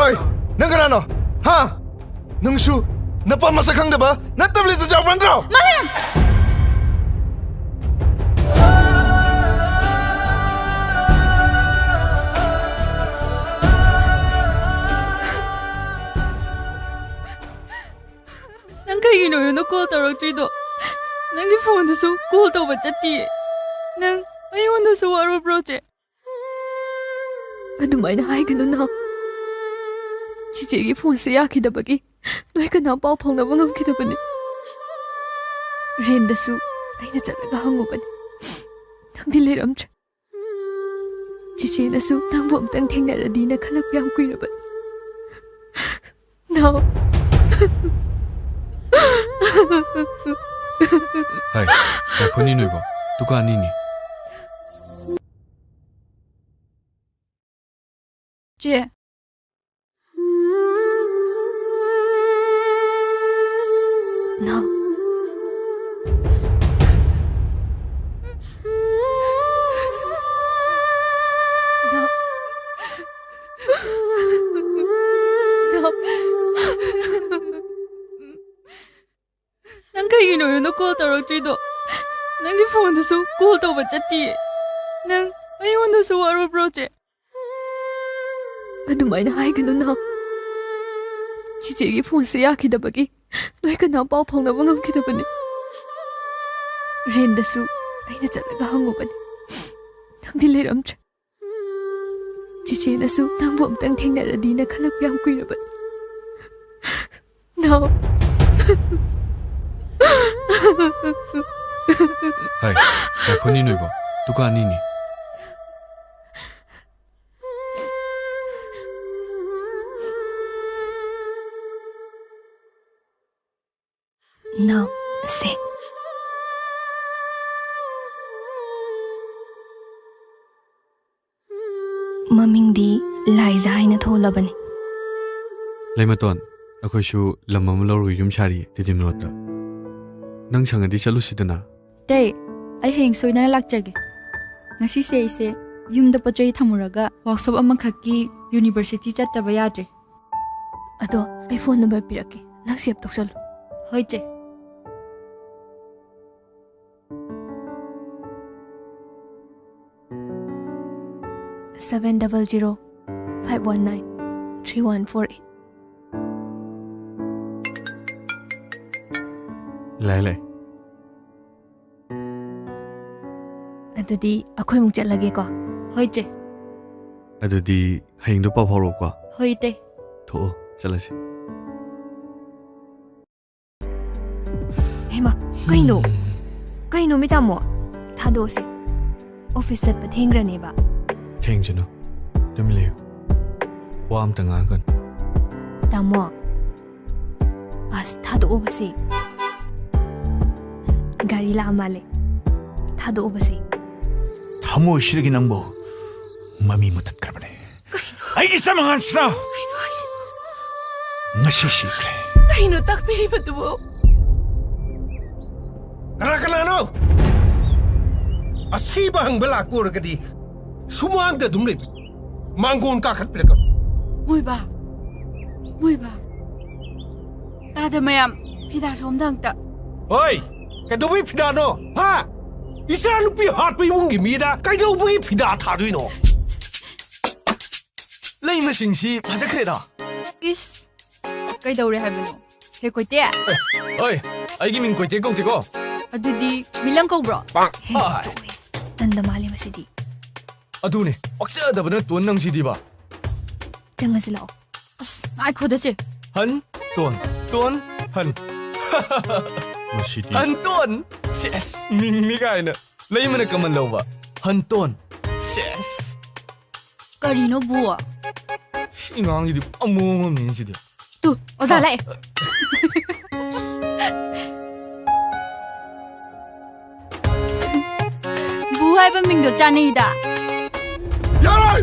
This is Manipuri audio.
Hoy, nang kanano? Ha? Nang su, napamasakhang na ba? Natablis na dyan, Pandro! Mariam! Nang kayino yun na call taraktrido. Nang phone na so call to ba chati. Nang ayun na so waro broche. ꯑꯗꯨꯃꯥꯏꯅ ꯍꯥꯏꯒꯅꯨ ꯅꯥꯎ ꯆꯤꯆꯦꯒꯤ ꯐꯣꯟꯁꯦ ꯌꯥꯈꯤꯗꯕꯒꯤ ꯅꯣꯏ ꯀꯅꯥ ꯄꯥꯎ ꯐꯥꯎꯅꯕ ꯉꯝꯈꯤꯗꯕꯅꯤ ꯔꯦꯟꯗꯁꯨ ꯑꯩꯅ ꯆꯠꯂꯒ ꯍꯪꯉꯨꯕꯅꯤ ꯅꯪꯗꯤ ꯂꯩꯔꯝꯗ꯭ꯔꯦ ꯆꯤꯆꯦꯅꯁꯨ ꯅꯪꯕꯨ ꯑꯝꯇꯪ ꯊꯦꯡꯅꯔꯗꯤꯅ ꯈꯜꯂꯛꯄ ꯌꯥꯝ ꯀꯨꯏꯔꯕꯅꯤ ꯅꯥꯎ Hai, 나쁜이 누이고 누가 아니니? 제. Now now now Nang kayino yun na call taraktrido. Nang phone na so call to ba chati. Nang ayun na so waro broche. ꯑꯗꯨꯃꯥꯏꯅ ꯍꯥꯏꯒꯅꯨ ꯅꯥꯎ ꯆꯤꯆꯦꯒꯤ ꯐꯣꯟꯁꯦ ꯌꯥꯈꯤꯗꯕꯒꯤ ꯅꯣꯏ ꯀꯅꯥ ꯄꯥꯎ ꯐꯥꯎꯅꯕ ꯉꯝꯈꯤꯗꯕꯅꯤ ꯔꯦꯟꯗꯁꯨ ꯑꯩꯅ ꯆꯠꯂꯒ ꯍꯪꯉꯨꯕꯅꯤ ꯅꯪꯗꯤ ꯂꯩꯔꯝꯗ꯭ꯔꯦ ꯆꯤꯆꯦꯅꯁꯨ ꯅꯪꯕꯨ ꯑꯝꯇꯪ ꯊꯦꯡꯅꯔꯗꯤꯅ ꯈꯜꯂꯛꯄ ꯌꯥꯝ ꯀꯨꯏꯔꯕꯅꯤ ꯅꯥꯎ Hai, 나쁜이 누이고 누가 아니니? ꯅꯥꯎ ꯁꯦ ꯃꯃꯤꯡꯗꯤ ꯂꯥꯏꯖꯥ ꯍꯥꯏꯅ ꯊꯣꯜꯂꯕꯅꯤ Laymaton, ako'y lamam laro yung shari titimnota. Nang sangadi salusidana. Day, ay haying soy na nalakjage. Ngasi se ise, yum da pajay thamuraga, workshop amang khaki university chattaba yadre. ꯑꯗꯣ ꯑꯩ ꯐꯣꯟ ꯅꯝꯕꯔ ꯄꯤꯔꯛꯀꯦ ꯅꯪ ꯁꯦꯞ ꯇꯧꯁꯜꯂꯨ Hoy che. Seven 700-519-3148 Lay. ꯑꯗꯨꯗꯤ ꯑꯩꯈꯣꯏꯃꯨꯛ ꯆꯠꯂꯒꯦꯀꯣ Hoy che. Adudi haying do pawhoro kwa. Hoy te. Tho, chalasi. ꯍꯩꯃꯥ ꯀꯩꯅꯣ ꯃꯤ ꯇꯥꯃꯣ ꯊꯥꯗꯣꯛꯑꯁꯦ ꯑꯣꯐꯤꯁ ꯆꯠꯄ ꯊꯦꯡꯈ꯭ꯔꯅꯦꯕ Tengjano. Tumiliyo. Wam tangangan. ꯇꯥꯃꯣ ꯑꯁ ꯊꯥꯗꯣꯛꯑꯣꯕꯁꯦ ꯒꯥꯔꯤ ꯂꯥꯛꯑ ꯃꯥꯜꯂꯦ ꯊꯥꯗꯣꯛꯑꯣꯕꯁꯦ 타모 시르기 낭보 마미 못했 그러네 아이기 싸망한스나 나시시 그래 Kaino takpiri ba tubo? Kara-kanano? Asiba ang balak ko ragadi. Sumuang da dumlip. Manggon kakat pinakam. Muy ba? Tada mayam, pida somdang ta. Hoy! Kadubi pidano? Ha? Isa lupi hat pa yung gimida. Kadubi pida tadoy no? 레이머싱시 바자크레다 Is, kay daw rehabino. He koy te. 어이 아이기 민코이 대공대고 Adudi, bilang ko bro. 하이 ꯇꯟꯗ ꯃꯥꯜꯂꯦ ꯃꯁꯤꯗꯤ 아두네 억세하다보는 돈낭시디바 ꯆꯪꯉꯁꯤ ꯂꯥꯛꯑꯣ As, ay ko da che. 한돈한 Masidi. 한돈 세스 밍미가이나 레이머는 까만 러봐 한돈 세스 Karino buwa. 싱앙이디 어머머 민시디 Tu, oza lai. Buhay ba mingdo chanida? Yaray!